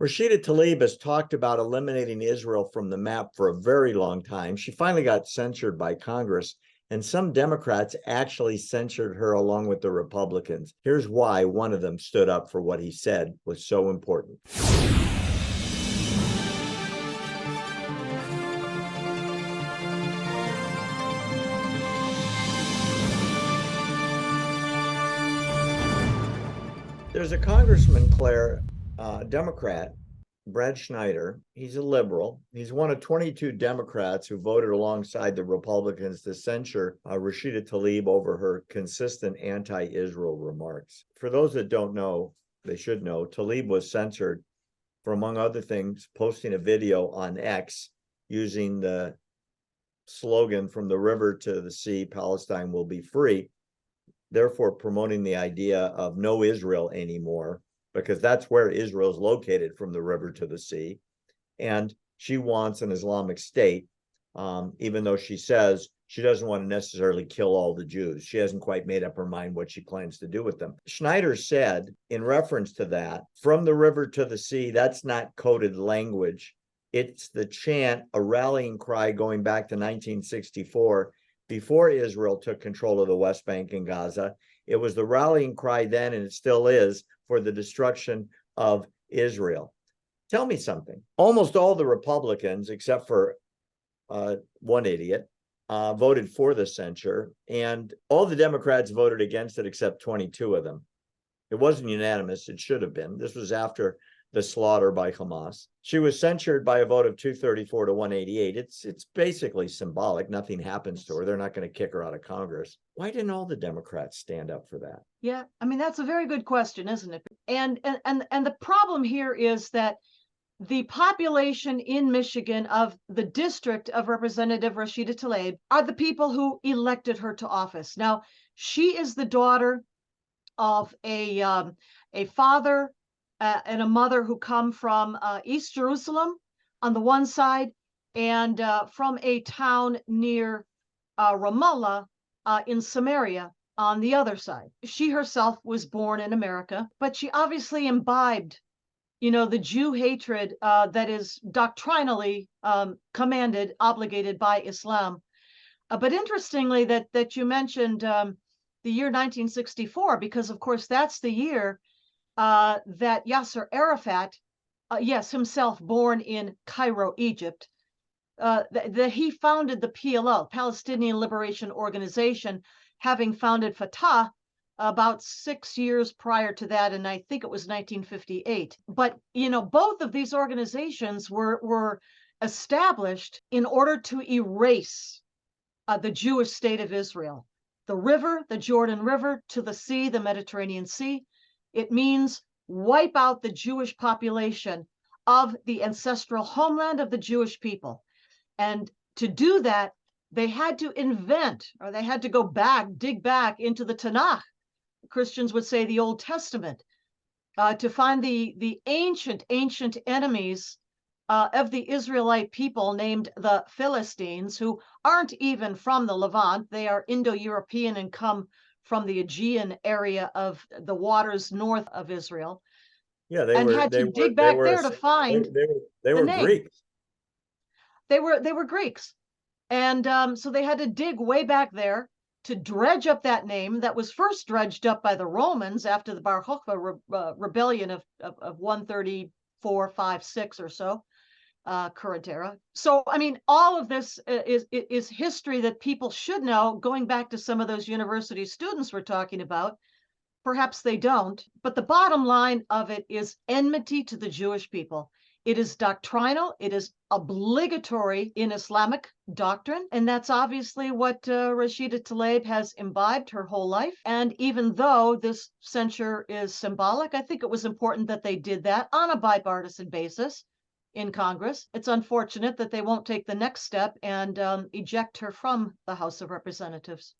Rashida Tlaib has talked about eliminating Israel from the map for a very long time. She finally got censured by Congress, and some Democrats actually censured her along with the Republicans. Here's why one of them stood up for what he said was so important. There's a congressman, Claire, Democrat, Brad Schneider. He's a liberal. He's one of 22 Democrats who voted alongside the Republicans to censure Rashida Tlaib over her consistent anti-Israel remarks. For those that don't know, they should know, Tlaib was censored for, among other things, posting a video on X using the slogan "From the river to the sea, Palestine will be free," therefore promoting the idea of no Israel anymore, because that's where Israel is located, from the river to the sea. And she wants an Islamic State, even though she says she doesn't want to necessarily kill all the Jews. She hasn't quite made up her mind what she plans to do with them. Schneider said, in reference to that, "From the river to the sea, that's not coded language. It's the chant, a rallying cry going back to 1964, before Israel took control of the West Bank and Gaza. It was the rallying cry then, and it still is, for the destruction of Israel." Tell me something. Almost all the Republicans, except for one idiot, voted for the censure, and all the Democrats voted against it except 22 of them. It wasn't unanimous. It should have been. This was after the slaughter by Hamas. She was censured by a vote of 234 to 188. It's basically symbolic. Nothing happens to her. They're not going to kick her out of Congress. Why didn't all the Democrats stand up for that? Yeah, I mean, that's a very good question, isn't it? And the problem here is that the population in Michigan of the district of Representative Rashida Tlaib are the people who elected her to office. Now, she is the daughter of a father and a mother who come from East Jerusalem on the one side, and from a town near Ramallah in Samaria on the other side. She herself was born in America, but she obviously imbibed, the Jew hatred that is doctrinally commanded, obligated by Islam. But interestingly, that you mentioned the year 1964, because of course that's the year that Yasser Arafat, yes, himself born in Cairo, Egypt, he founded the PLO, Palestinian Liberation Organization, having founded Fatah about 6 years prior to that, and I think it was 1958. But both of these organizations were established in order to erase the Jewish state of Israel. The river, the Jordan River, to the sea, the Mediterranean Sea. It means wipe out the Jewish population of the ancestral homeland of the Jewish people. And to do that, they had to invent, or they had to go back, dig back into the Tanakh. Christians would say the Old Testament, to find the ancient enemies of the Israelite people, named the Philistines, who aren't even from the Levant. They are Indo-European and come from the Aegean area of the waters north of Israel. Yeah, dig back there to find they were Greeks. They were Greeks, and so they had to dig way back there to dredge up that name that was first dredged up by the Romans after the Bar Kokhba rebellion of 134, 5, 6 or so, current era. So, I mean, all of this is history that people should know, going back to some of those university students we're talking about. Perhaps they don't, but the bottom line of it is enmity to the Jewish people. It is doctrinal, it is obligatory in Islamic doctrine, and that's obviously what Rashida Tlaib has imbibed her whole life. And even though this censure is symbolic, I think it was important that they did that on a bipartisan basis in Congress. It's unfortunate that they won't take the next step and eject her from the House of Representatives.